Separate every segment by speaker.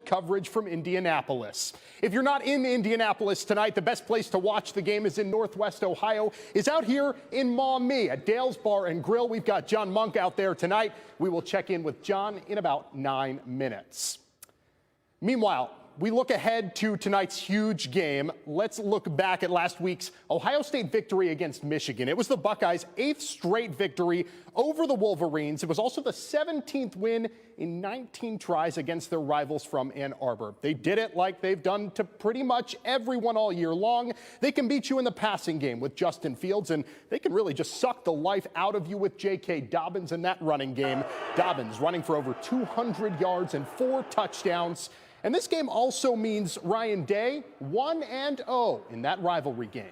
Speaker 1: Coverage from Indianapolis. If you're not in Indianapolis tonight, the best place to watch the game is in Northwest Ohio, is out here in Maumee at Dale's Bar and Grill. We've got Jon Monk out there tonight. We will check in with Jon in about 9 minutes. Meanwhile, we look ahead to tonight's huge game. Let's look back at last week's Ohio State victory against Michigan. It was the Buckeyes' 8th straight victory over the Wolverines. It was also the 17th win in 19 tries against their rivals from Ann Arbor. They did it like they've done to pretty much everyone all year long. They can beat you in the passing game with Justin Fields, and they can really just suck the life out of you with J.K. Dobbins in that running game. Dobbins running for over 200 yards and 4 touchdowns. And this game also means Ryan Day 1-0 in that rivalry game.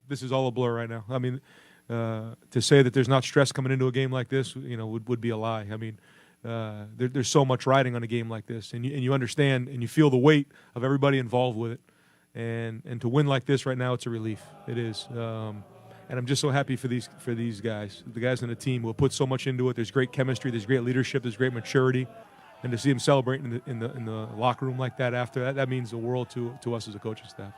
Speaker 2: This is all a blur right now. I mean, to say that there's not stress coming into a game like this, would be a lie. I mean, there's so much riding on a game like this, and you understand and you feel the weight of everybody involved with it. And to win like this right now, it's a relief. It is. And I'm just so happy for these guys, the guys on the team who have put so much into it. There's great chemistry, there's great leadership, there's great maturity. And to see them celebrating in the locker room like that after that means the world to us as a coaching staff.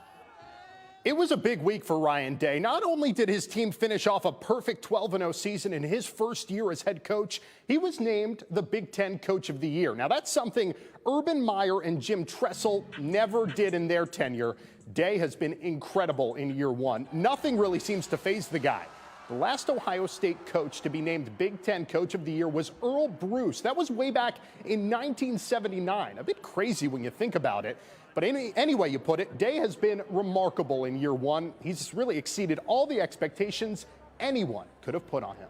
Speaker 1: It was a big week for Ryan Day. Not only did his team finish off a perfect 12-0 season in his first year as head coach, he was named the Big Ten Coach of the Year. Now, that's something Urban Meyer and Jim Tressel never did in their tenure. Day has been incredible in year one. Nothing really seems to faze the guy. The last Ohio State coach to be named Big Ten Coach of the Year was Earl Bruce. That was way back in 1979. A bit crazy when you think about it. But any way you put it, Day has been remarkable in year one. He's really exceeded all the expectations anyone could have put on him.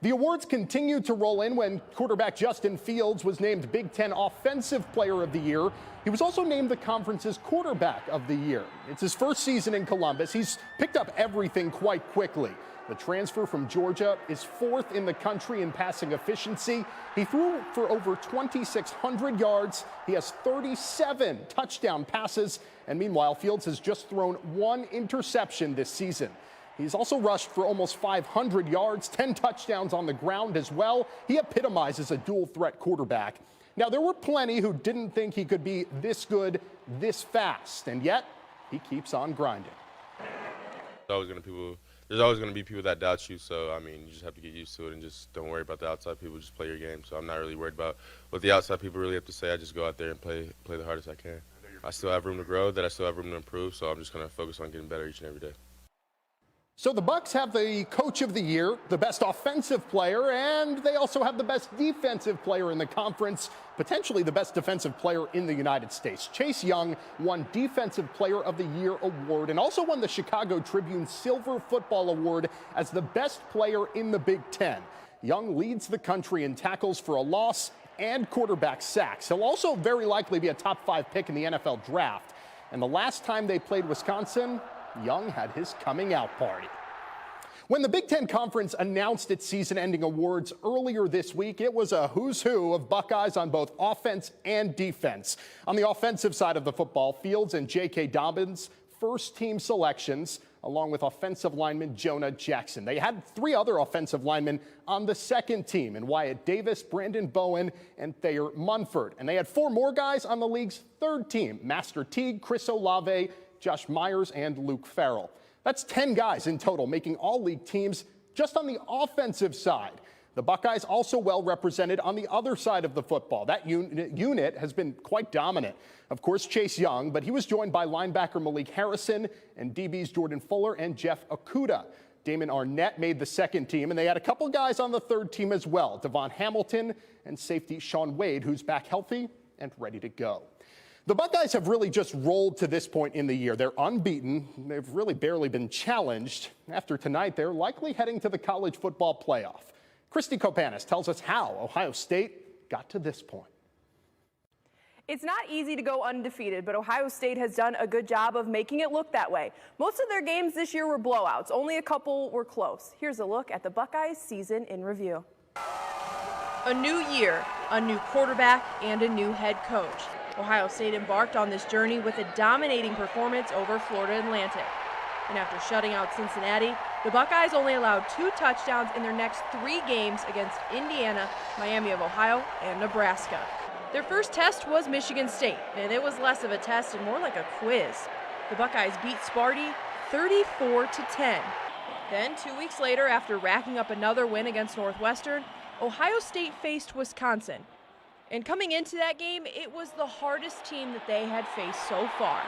Speaker 1: The awards continued to roll in when quarterback Justin Fields was named Big Ten Offensive Player of the Year. He was also named the conference's Quarterback of the Year. It's his first season in Columbus. He's picked up everything quite quickly. The transfer from Georgia is 4th in the country in passing efficiency. He threw for over 2,600 yards. He has 37 touchdown passes. And meanwhile, Fields has just thrown 1 interception this season. He's also rushed for almost 500 yards, 10 touchdowns on the ground as well. He epitomizes a dual-threat quarterback. Now, there were plenty who didn't think he could be this good, this fast, and yet he keeps on grinding.
Speaker 3: There's always going to be people that doubt you, so, I mean, you just have to get used to it and just don't worry about the outside people, just play your game. So I'm not really worried about what the outside people really have to say. I just go out there and play the hardest I can. I still have room to grow, I still have room to improve, so I'm just going to focus on getting better each and every day.
Speaker 1: So the Bucks have the Coach of the Year, the best offensive player, and they also have the best defensive player in the conference, potentially the best defensive player in the United States. Chase Young won Defensive Player of the Year award and also won the Chicago Tribune Silver Football Award as the best player in the Big Ten. Young leads the country in tackles for a loss and quarterback sacks. He'll also very likely be a top 5 pick in the NFL draft. And the last time they played Wisconsin, Young had his coming out party. When the Big Ten Conference announced its season-ending awards earlier this week, it was a who's who of Buckeyes on both offense and defense. On the offensive side of the football, Fields and J.K. Dobbins, first-team selections, along with offensive lineman Jonah Jackson. They had 3 other offensive linemen on the second team, in Wyatt Davis, Brandon Bowen, and Thayer Munford. And they had 4 more guys on the league's third team, Master Teague, Chris Olave, Josh Myers, and Luke Farrell. That's 10 guys in total, making all-league teams just on the offensive side. The Buckeyes also well represented on the other side of the football. That unit has been quite dominant. Of course, Chase Young, but he was joined by linebacker Malik Harrison and DBs Jordan Fuller and Jeff Okudah. Damon Arnett made the second team, and they had a couple guys on the third team as well, Devon Hamilton and safety Sean Wade, who's back healthy and ready to go. The Buckeyes have really just rolled to this point in the year. They're unbeaten. They've really barely been challenged. After tonight, they're likely heading to the college football playoff. Christy Kopanis tells us how Ohio State got to this point.
Speaker 4: It's not easy to go undefeated, but Ohio State has done a good job of making it look that way. Most of their games this year were blowouts. Only a couple were close. Here's a look at the Buckeyes season in review.
Speaker 5: A new year, a new quarterback, and a new head coach. Ohio State embarked on this journey with a dominating performance over Florida Atlantic. And after shutting out Cincinnati, the Buckeyes only allowed 2 touchdowns in their next 3 games against Indiana, Miami of Ohio, and Nebraska. Their first test was Michigan State, and it was less of a test and more like a quiz. The Buckeyes beat Sparty 34-10. Then 2 weeks later, after racking up another win against Northwestern, Ohio State faced Wisconsin. And coming into that game, it was the hardest team that they had faced so far.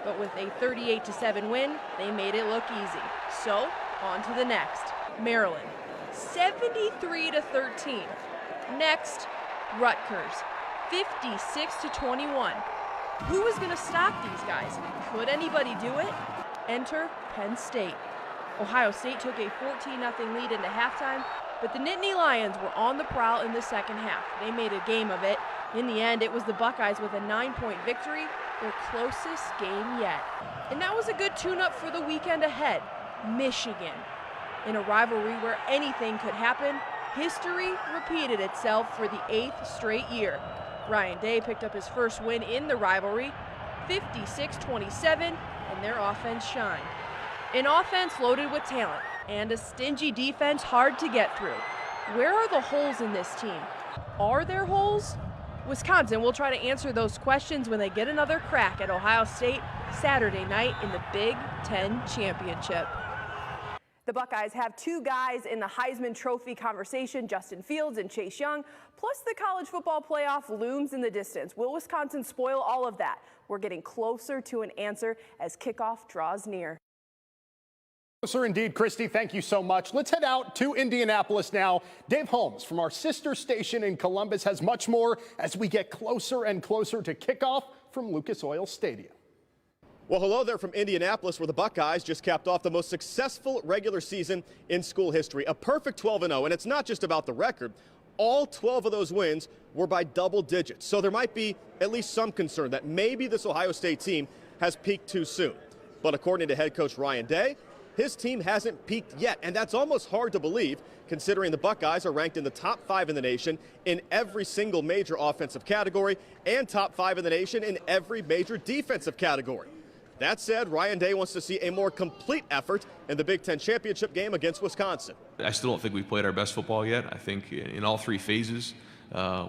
Speaker 5: But with a 38-7 win, they made it look easy. So, on to the next. Maryland, 73-13. Next, Rutgers, 56-21. Who was going to stop these guys? Could anybody do it? Enter Penn State. Ohio State took a 14-0 lead into halftime, but the Nittany Lions were on the prowl in the second half. They made a game of it. In the end, it was the Buckeyes with a 9-point victory, their closest game yet. And that was a good tune-up for the weekend ahead, Michigan. In a rivalry where anything could happen, history repeated itself for the 8th straight year. Ryan Day picked up his first win in the rivalry, 56-27, and their offense shined. An offense loaded with talent and a stingy defense hard to get through. Where are the holes in this team? Are there holes? Wisconsin will try to answer those questions when they get another crack at Ohio State Saturday night in the Big Ten Championship.
Speaker 4: The Buckeyes have two guys in the Heisman Trophy conversation, Justin Fields and Chase Young, plus the college football playoff looms in the distance. Will Wisconsin spoil all of that? We're getting closer to an answer as kickoff draws near.
Speaker 1: Closer indeed, Christy. Thank you so much. Let's head out to Indianapolis now. Dave Holmes from our sister station in Columbus has much more as we get closer and closer to kickoff from Lucas Oil Stadium.
Speaker 6: Well, hello there from Indianapolis, where the Buckeyes just capped off the most successful regular season in school history. A perfect 12-0, and it's not just about the record. All 12 of those wins were by double digits. So there might be at least some concern that maybe this Ohio State team has peaked too soon. But according to head coach Ryan Day, his team hasn't peaked yet, and that's almost hard to believe considering the Buckeyes are ranked in the top 5 in the nation in every single major offensive category and top 5 in the nation in every major defensive category. That said, Ryan Day wants to see a more complete effort in the Big Ten championship game against Wisconsin.
Speaker 7: I still don't think we've played our best football yet. I think in all 3 phases,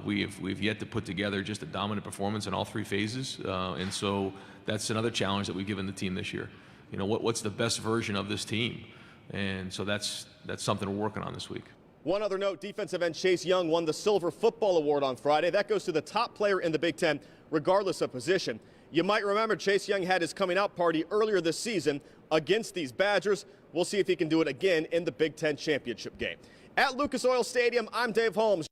Speaker 7: we've yet to put together just a dominant performance in all 3 phases. And so that's another challenge that we've given the team this year. You know, what's the best version of this team? And so that's something we're working on this week.
Speaker 6: One other note, defensive end Chase Young won the Silver Football Award on Friday. That goes to the top player in the Big Ten, regardless of position. You might remember Chase Young had his coming out party earlier this season against these Badgers. We'll see if he can do it again in the Big Ten championship game. At Lucas Oil Stadium, I'm Dave Holmes.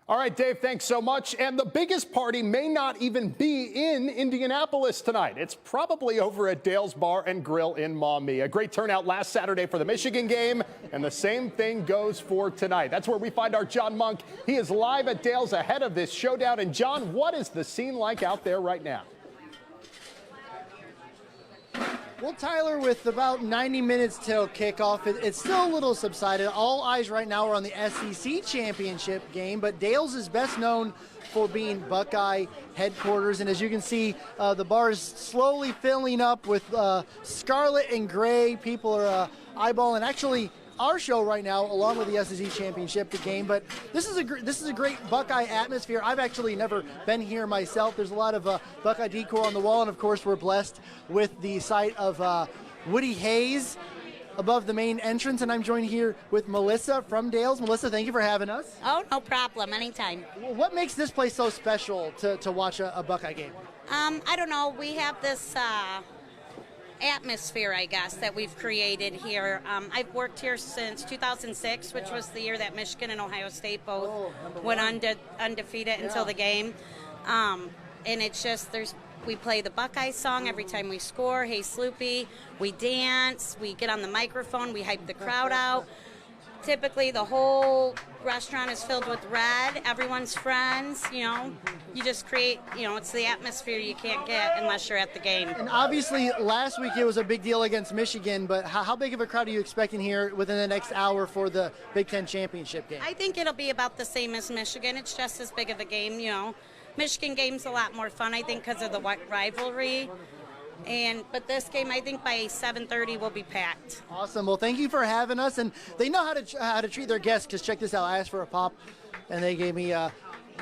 Speaker 1: All right, Dave, thanks so much. And the biggest party may not even be in Indianapolis tonight. It's probably over at Dale's Bar and Grill in Maumee. A great turnout last Saturday for the Michigan game, and the same thing goes for tonight. That's where we find our Jon Monk. He is live at Dale's ahead of this showdown. And, John, what is the scene like out there right now?
Speaker 8: Well, Tyler, with about 90 minutes till kickoff, it's still a little subsided. All eyes right now are on the SEC championship game, but Dale's is best known for being Buckeye headquarters. And as you can see, the bar is slowly filling up with scarlet and gray. People are eyeballing actually our show right now, along with the SEC championship game. But this is a great Buckeye atmosphere. I've actually never been here myself. There's a lot of Buckeye decor on the wall, and of course we're blessed with the sight of Woody Hayes above the main entrance. And I'm joined here with Melissa from Dale's. Melissa, thank you for having us.
Speaker 9: Oh, no problem. Anytime.
Speaker 8: What makes this place so special to watch a Buckeye game?
Speaker 9: I don't know. We have this atmosphere, I guess, that we've created here. I've worked here since 2006, which was the year that Michigan and Ohio State both went undefeated until the game. And it's just, we play the Buckeye song every time we score, Hey Sloopy. We dance, we get on the microphone, we hype the crowd out. Typically, the whole restaurant is filled with red. Everyone's friends, you know. You just create, you know, it's the atmosphere you can't get unless you're at the game.
Speaker 8: And obviously, last week it was a big deal against Michigan, but how big of a crowd are you expecting here within the next hour for the Big Ten championship game?
Speaker 9: I think it'll be about the same as Michigan. It's just as big of a game, you know. Michigan game's a lot more fun, I think, because of the rivalry. But this game, I think by 7:30 will be packed.
Speaker 8: Awesome. Well, thank you for having us. And they know how to treat their guests, because check this out. I asked for a pop, and they gave me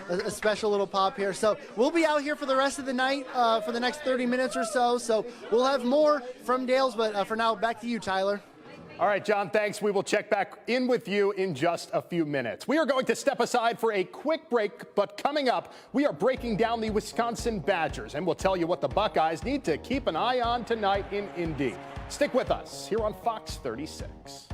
Speaker 8: a special little pop here. So we'll be out here for the rest of the night for the next 30 minutes or so. So we'll have more from Dales, but for now, back to you, Tyler.
Speaker 1: All right, John, thanks. We will check back in with you in just a few minutes. We are going to step aside for a quick break, but coming up, we are breaking down the Wisconsin Badgers, and we'll tell you what the Buckeyes need to keep an eye on tonight in Indy. Stick with us here on Fox 36.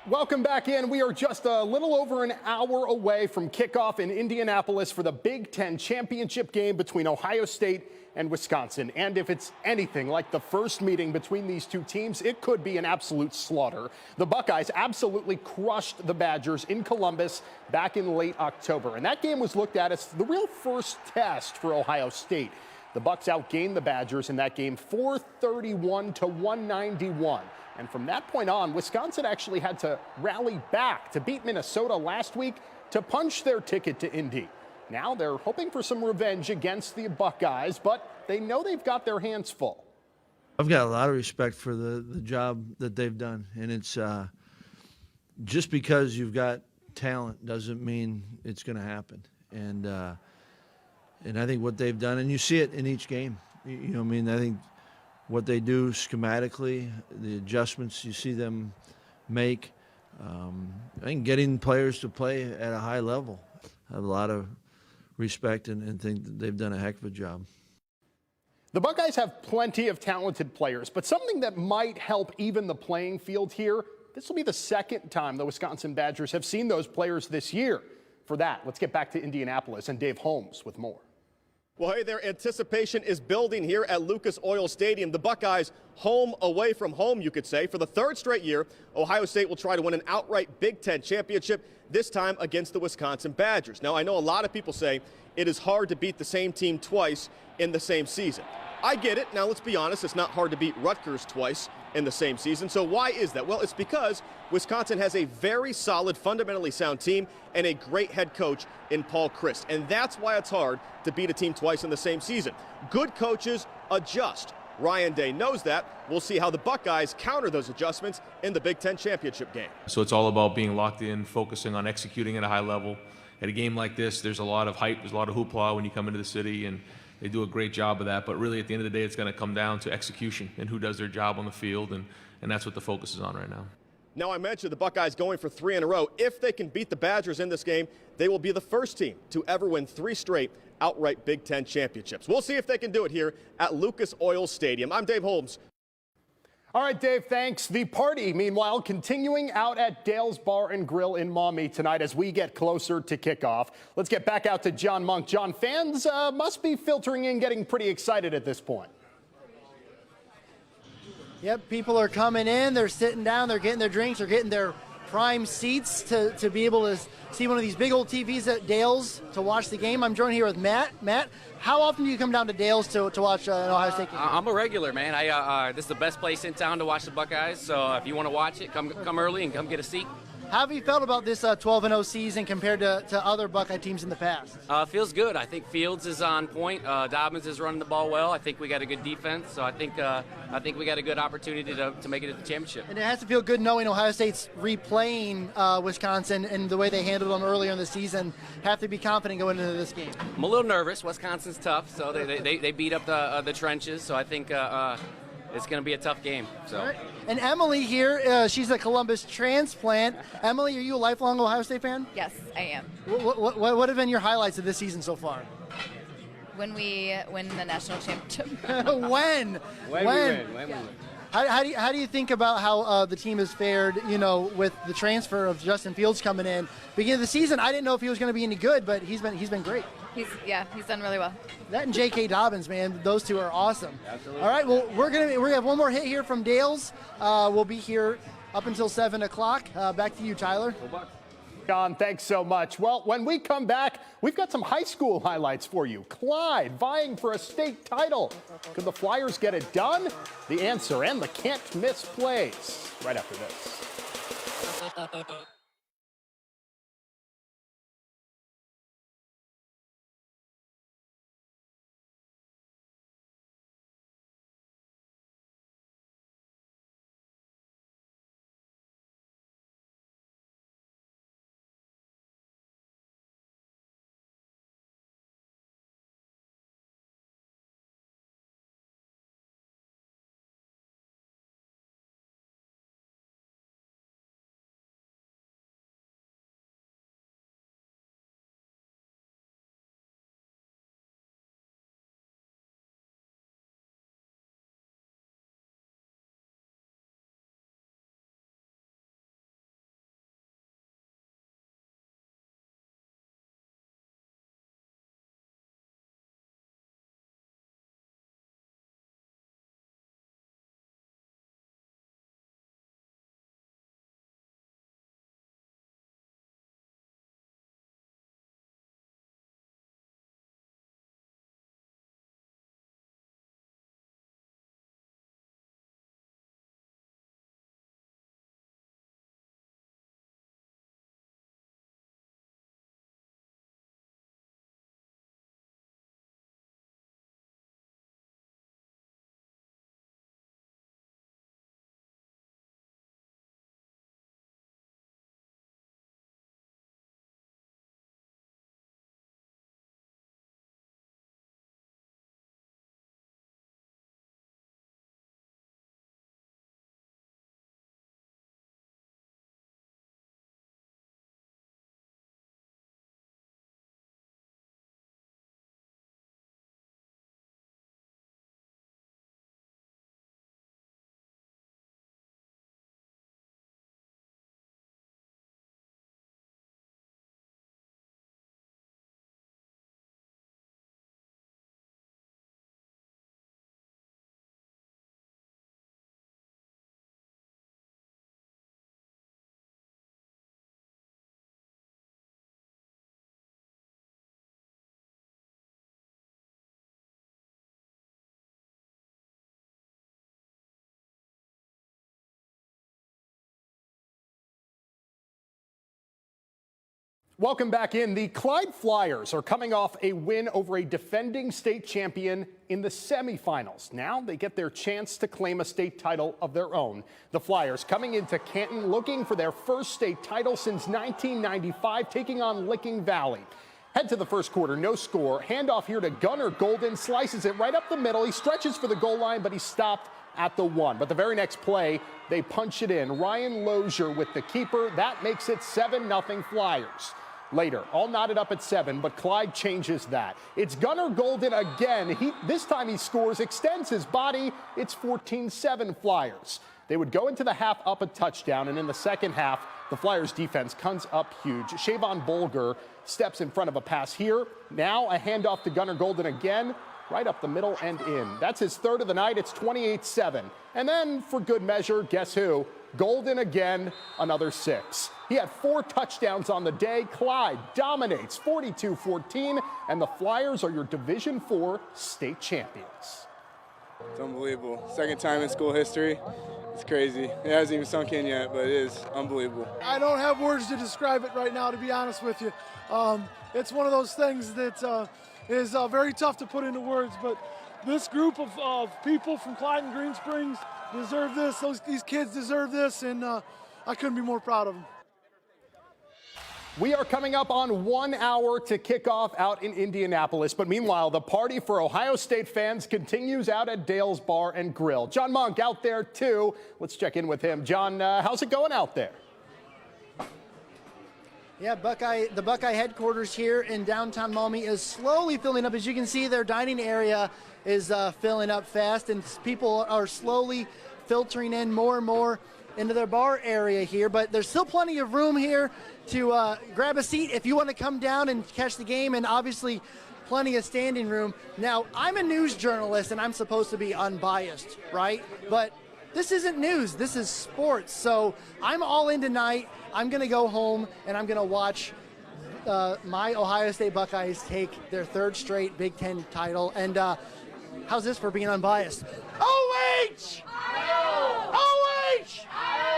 Speaker 1: Welcome back in. We are just a little over an hour away from kickoff in Indianapolis for the Big Ten championship game between Ohio State and Wisconsin. And if it's anything like the first meeting between these two teams, it could be an absolute slaughter. The Buckeyes absolutely crushed the Badgers in Columbus back in late October. And that game was looked at as the real first test for Ohio State. The Bucks outgained the Badgers in that game 431 to 191. And from that point on, Wisconsin actually had to rally back to beat Minnesota last week to punch their ticket to Indy. Now they're hoping for some revenge against the Buckeyes, but they know they've got their hands full.
Speaker 10: I've got a lot of respect for the job that they've done. And it's just because you've got talent doesn't mean it's going to happen. And I think what they've done, and you see it in each game, you know what I mean? I think what they do schematically, the adjustments you see them make, I think getting players to play at a high level. I have a lot of respect and think that they've done a heck of a job.
Speaker 1: The Buckeyes have plenty of talented players, but something that might help even the playing field here, this will be the second time the Wisconsin Badgers have seen those players this year. For that, let's get back to Indianapolis and Dave Holmes with more.
Speaker 6: Well, hey, their anticipation is building here at Lucas Oil Stadium. The Buckeyes home away from home, you could say. For the third straight year, Ohio State will try to win an outright Big Ten championship, this time against the Wisconsin Badgers. Now, I know a lot of people say it is hard to beat the same team twice in the same season. I get it. Now, let's be honest, it's not hard to beat Rutgers twice in the same season. So why is that? Well, it's because Wisconsin has a very solid, fundamentally sound team and a great head coach in Paul Chryst. And that's why it's hard to beat a team twice in the same season. Good coaches adjust. Ryan Day knows that. We'll see how the Buckeyes counter those adjustments in the Big Ten championship game.
Speaker 7: So it's all about being locked in, focusing on executing at a high level. At a game like this, there's a lot of hype, there's a lot of hoopla when you come into the city, and they do a great job of that. But really, at the end of the day, it's going to come down to execution and who does their job on the field, and that's what the focus is on right now.
Speaker 6: Now, I mentioned the Buckeyes going for 3 in a row. If they can beat the Badgers in this game, they will be the first team to ever win 3 straight outright Big Ten championships. We'll see if they can do it here at Lucas Oil Stadium. I'm Dave Holmes.
Speaker 1: All right, Dave, thanks. The party, meanwhile, continuing out at Dale's Bar and Grill in Maumee tonight as we get closer to kickoff. Let's get back out to Jon Monk. Jon, fans must be filtering in, getting pretty excited at this point.
Speaker 8: Yep, people are coming in, they're sitting down, they're getting their drinks, they're getting their prime seats to be able to see one of these big old TVs at Dale's to watch the game. I'm joined here with Matt. Matt, how often do you come down to Dale's to watch an Ohio State game?
Speaker 11: I'm a regular, man. This is the best place in town to watch the Buckeyes, so if you want to watch it, come early and come get a seat.
Speaker 8: How have you felt about this 12-0 season compared to other Buckeye teams in the past?
Speaker 11: Feels good. I think Fields is on point. Dobbins is running the ball well. I think we got a good defense, so I think we got a good opportunity to make it to the championship.
Speaker 8: And it has to feel good knowing Ohio State's replaying Wisconsin and the way they handled them earlier in the season. Have to be confident going into this game.
Speaker 11: I'm a little nervous. Wisconsin's tough, so they beat up the trenches, so I think it's going to be a tough game. So.
Speaker 8: All right. And Emily here, she's a Columbus transplant. Emily, are you a lifelong Ohio State fan?
Speaker 12: Yes, I am.
Speaker 8: What have been your highlights of this season so far?
Speaker 12: When we win the national championship.
Speaker 8: When? How do you think about how the team has fared, with the transfer of Justin Fields coming in? Beginning of the season, I didn't know if he was going to be any good, but he's been great.
Speaker 12: He's done really well.
Speaker 8: That and J.K. Dobbins, man, those two are awesome.
Speaker 11: Absolutely.
Speaker 8: All right, well, we're gonna have one more hit here from Dale's. We'll be here up until 7 o'clock. Back to you, Tyler.
Speaker 1: Jon, thanks so much. Well, when we come back, we've got some high school highlights for you. Clyde vying for a state title. Could the Flyers get it done? The answer and the can't-miss plays right after this. Welcome back in. The Clyde Flyers are coming off a win over a defending state champion in the semifinals. Now they get their chance to claim a state title of their own. The Flyers coming into Canton looking for their first state title since 1995, taking on Licking Valley. Head to the first quarter, no score. Handoff here to Gunnar Golden, slices it right up the middle. He stretches for the goal line, but he's stopped at the 1. But the very next play, they punch it in. Ryan Lozier with the keeper. That makes it 7-0 Flyers. Later, all knotted up at 7, but Clyde changes that. It's Gunnar Golden again. This time he scores, extends his body. It's 14-7 Flyers. They would go into the half up a touchdown, and in the second half, the Flyers defense comes up huge. Shavon Bolger steps in front of a pass here. Now a handoff to Gunnar Golden again, right up the middle and in. That's his third of the night. It's 28-7. And then, for good measure, guess who? Golden again, another 6. He had 4 touchdowns on the day. Clyde dominates 42-14, and the Flyers are your Division IV state champions.
Speaker 13: It's unbelievable. Second time in school history. It's crazy. It hasn't even sunk in yet, but it is unbelievable.
Speaker 14: I don't have words to describe it right now, to be honest with you. It's one of those things that is very tough to put into words, but this group of people from Clyde and Green Springs deserve this. These kids deserve this, and I couldn't be more proud of them.
Speaker 1: We are coming up on 1 hour to kick off out in Indianapolis. But meanwhile, the party for Ohio State fans continues out at Dale's Bar and Grill. Jon Monk out there, too. Let's check in with him. John, how's it going out there?
Speaker 8: Yeah, the Buckeye headquarters here in downtown Maumee is slowly filling up. As you can see, their dining area is filling up fast, and people are slowly filtering in more and more into their bar area here. But there's still plenty of room here to grab a seat if you want to come down and catch the game, and obviously plenty of standing room. Now, I'm a news journalist, and I'm supposed to be unbiased, right? But this isn't news. This is sports. So I'm all in tonight. I'm going to go home, and I'm going to watch my Ohio State Buckeyes take their 3rd straight Big Ten title. And how's this for being unbiased? OH! OH!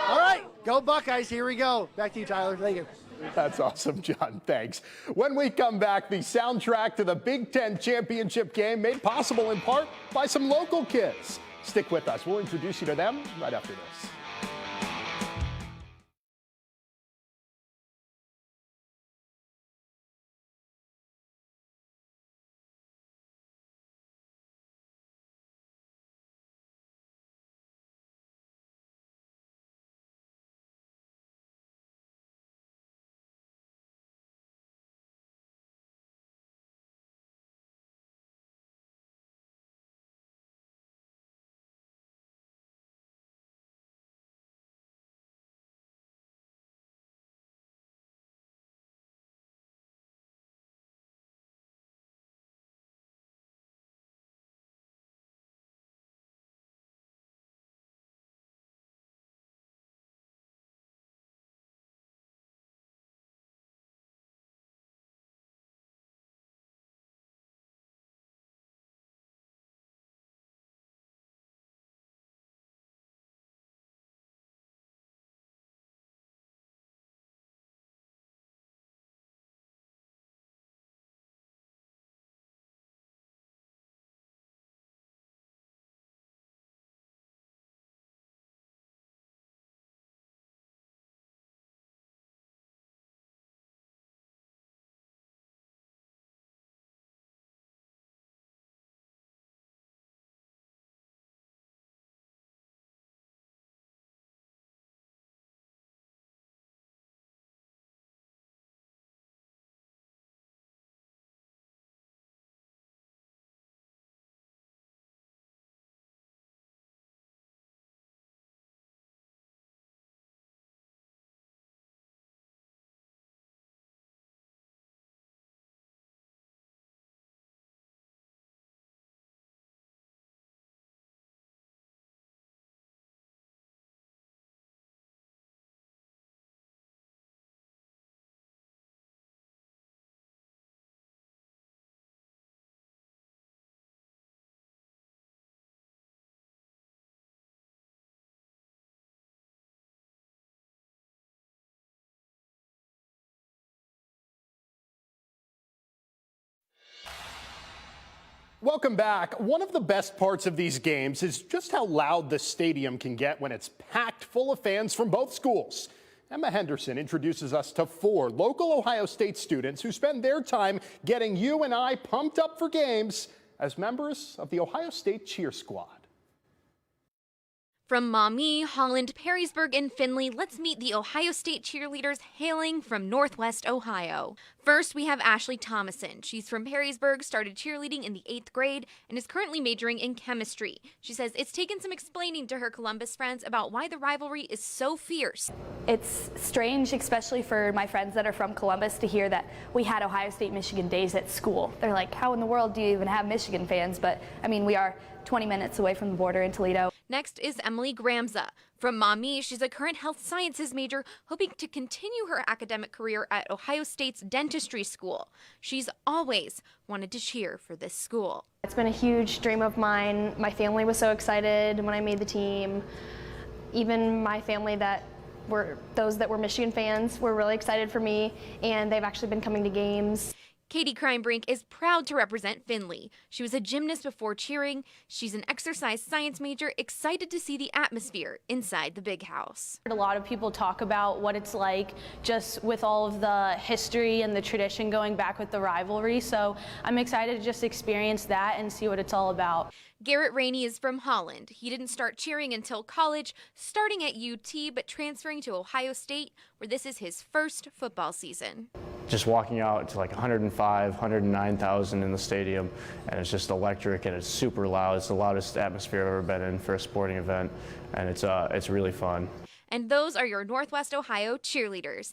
Speaker 8: All right, go Buckeyes. Here we go. Back to you, Tyler. Thank you.
Speaker 1: That's awesome, John. Thanks. When we come back, the soundtrack to the Big Ten championship game made possible in part by some local kids. Stick with us. We'll introduce you to them right after this. Welcome back. One of the best parts of these games is just how loud the stadium can get when it's packed full of fans from both schools. Emma Henderson introduces us to 4 local Ohio State students who spend their time getting you and I pumped up for games as members of the Ohio State Cheer Squad.
Speaker 15: From Maumee, Holland, Perrysburg, and Findlay, let's meet the Ohio State cheerleaders hailing from Northwest Ohio. First, we have Ashley Thomason. She's from Perrysburg, started cheerleading in the 8th grade, and is currently majoring in chemistry. She says it's taken some explaining to her Columbus friends about why the rivalry is so fierce.
Speaker 16: It's strange, especially for my friends that are from Columbus, to hear that we had Ohio State-Michigan days at school. They're like, how in the world do you even have Michigan fans? But, I mean, we are 20 minutes away from the border in Toledo.
Speaker 15: Next is Emily Gramza. From Maumee, she's a current health sciences major, hoping to continue her academic career at Ohio State's dentistry school. She's always wanted to cheer for this school.
Speaker 17: It's been a huge dream of mine. My family was so excited when I made the team. Even my family those that were Michigan fans were really excited for me, and they've actually been coming to games.
Speaker 15: Katie Kreinbrink is proud to represent Findlay. She was a gymnast before cheering. She's an exercise science major, excited to see the atmosphere inside the big house.
Speaker 16: A lot of people talk about what it's like just with all of the history and the tradition going back with the rivalry, so I'm excited to just experience that and see what it's all about.
Speaker 15: Garrett Rainey is from Holland. He didn't start cheering until college, starting at UT but transferring to Ohio State, where this is his first football season.
Speaker 18: Just walking out to like 105, 109,000 in the stadium, and it's just electric and it's super loud. It's the loudest atmosphere I've ever been in for a sporting event, and it's really fun.
Speaker 15: And those are your Northwest Ohio cheerleaders.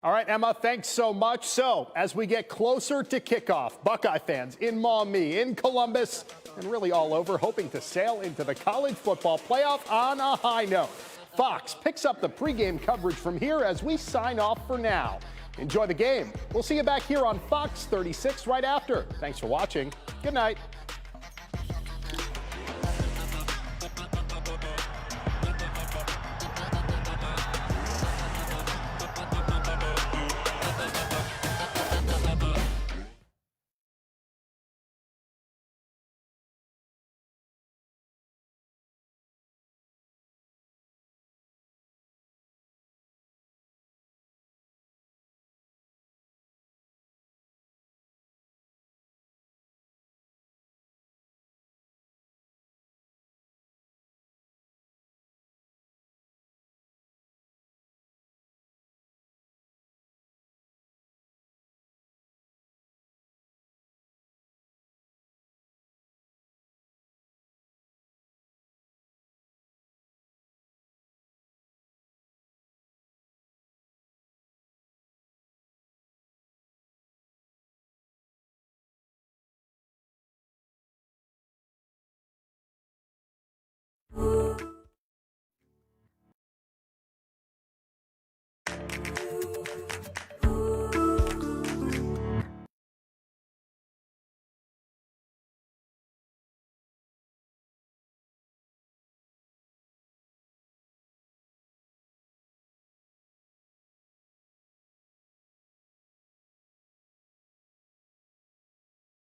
Speaker 1: All right, Emma, thanks so much. So, as we get closer to kickoff, Buckeye fans in Maumee, in Columbus, and really all over, hoping to sail into the college football playoff on a high note. Fox picks up the pregame coverage from here as we sign off for now. Enjoy the game. We'll see you back here on Fox 36 right after. Thanks for watching. Good night.